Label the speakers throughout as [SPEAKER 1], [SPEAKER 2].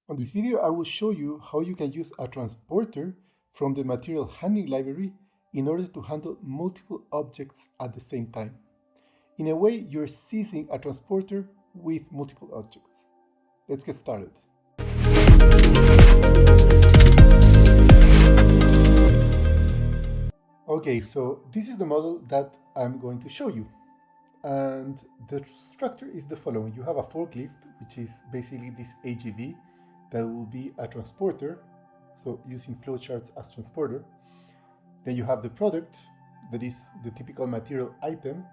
[SPEAKER 1] On this video, I will show you how you can use a transporter from the material handling library in order to handle multiple objects at the same time. In a way, you're seizing a transporter with multiple objects. Let's get started. Okay, so this is the model that I'm going to show you. And the structure is the following. You have a forklift, which is basically this AGV that will be a transporter, so using flowcharts as transporter. Then you have the product, that is the typical material item.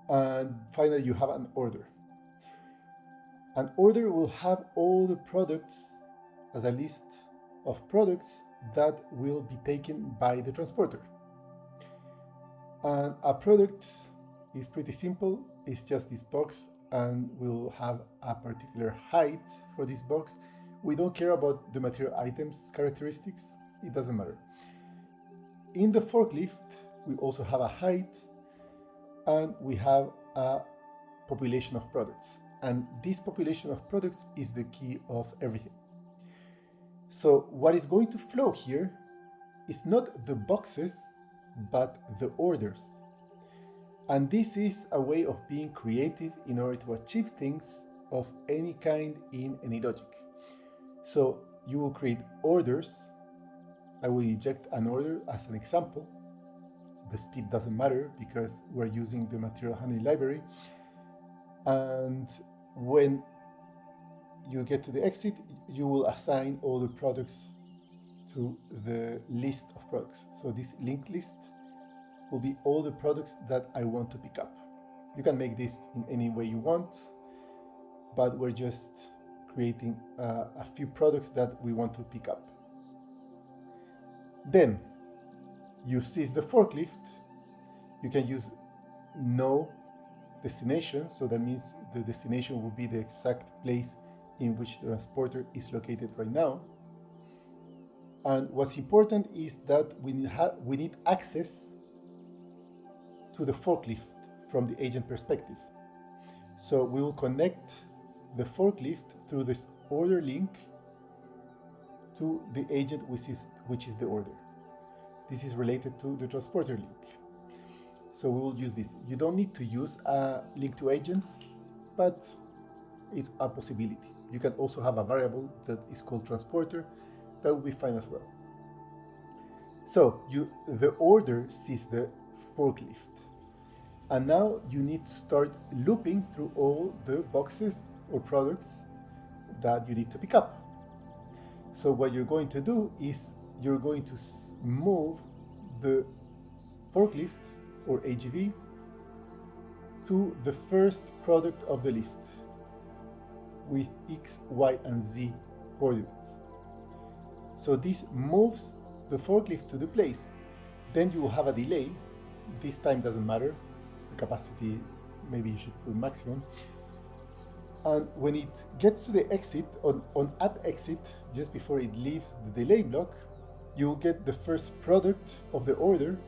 [SPEAKER 1] And finally, you have an order. An order will have all the products as a list of products that will be taken by the transporter. And a product is pretty simple. It's just this box, and we'll have a particular height for this box. We don't care about the material items characteristics. It doesn't matter. In the forklift, we also have a height, and we have a population of products. And this population of products is the key of everything. So what is going to flow here is not the boxes, but the orders. And this is a way of being creative in order to achieve things of any kind in any logic. So you will create orders. I will inject an order as an example. The speed doesn't matter because we're using the material handling library. And when you get to the exit, you will assign all the products to the list of products. So this linked list will be all the products that I want to pick up. You can make this in any way you want, but we're just creating a few products that we want to pick up. Then you seize the forklift. You can use no destination, so that means the destination will be the exact place in which the transporter is located right now. And what's important is that we need access to the forklift from the agent perspective. So we will connect the forklift through this order link to the agent, which is the order. This is related to the transporter link. So we will use this. You don't need to use a link to agents, but it's a possibility. You can also have a variable that is called transporter. That will be fine as well. So the order sees the forklift. And now you need to start looping through all the boxes or products that you need to pick up. So what you're going to do is you're going to move the forklift or AGV to the first product of the list with X, Y, and Z coordinates. So this moves the forklift to the place. Then you will have a delay. This time doesn't matter. The capacity, maybe you should put maximum. And when it gets to the exit, on at exit, just before it leaves the delay block, you will get the first product of the order.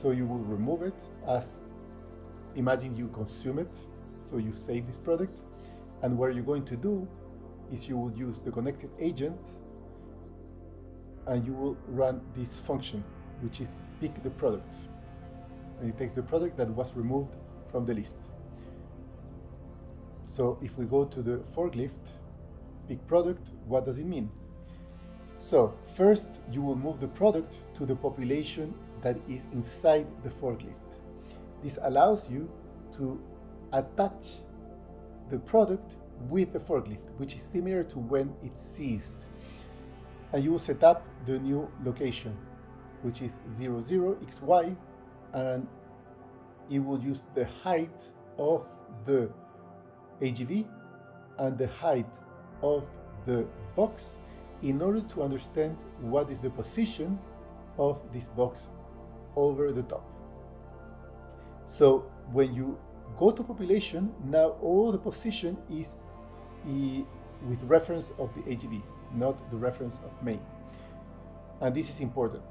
[SPEAKER 1] So you will remove it as, imagine you consume it. So you save this product. And what you're going to do is you will use the connected agent and you will run this function, which is pick the product. And it takes the product that was removed from the list. So if we go to the forklift, pick product, what does it mean? So first you will move the product to the population that is inside the forklift. This allows you to attach the product with the forklift, which is similar to when it's seized. And you will set up the new location, which is 00xy, and it will use the height of the AGV and the height of the box in order to understand what is the position of this box over the top. So when you go to population, now all the position is with reference of the AGV, not the reference of main. And this is important.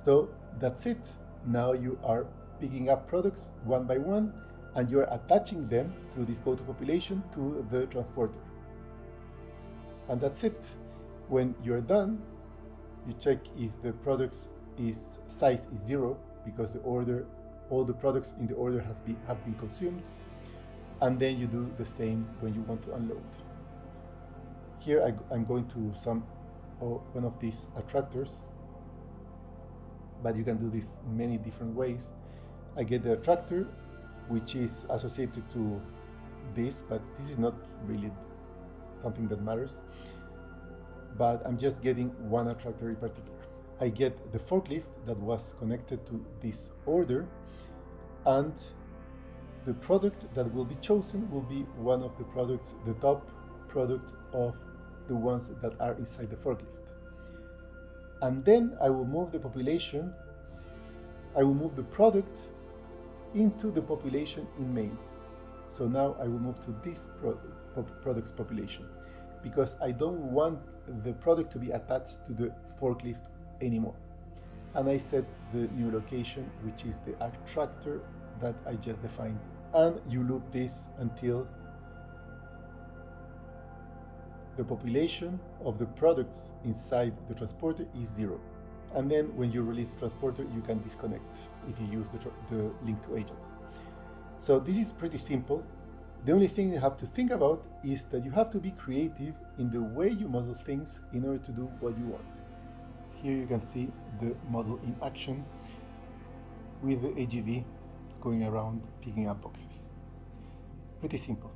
[SPEAKER 1] So that's it. Now you are picking up products one by one, and you're attaching them through this go to population to the transporter. And that's it. When you're done, you check if the product's size is 0, because all the products in the order have been consumed. And then you do the same when you want to unload. Here I'm going to one of these attractors, but you can do this in many different ways. I get the attractor, which is associated to this, but this is not really something that matters. But I'm just getting one attractor in particular. I get the forklift that was connected to this order, and the product that will be chosen will be one of the products, the top product of the ones that are inside the forklift. And then I will move the population, I will move the product into the population in main. So now I will move to this product's population, because I don't want the product to be attached to the forklift anymore. And I set the new location, which is the attractor that I just defined. And you loop this until the population of the products inside the transporter is 0. And then when you release the transporter, you can disconnect if you use the link to agents. So this is pretty simple. The only thing you have to think about is that you have to be creative in the way you model things in order to do what you want. Here you can see the model in action with the AGV going around picking up boxes. Pretty simple.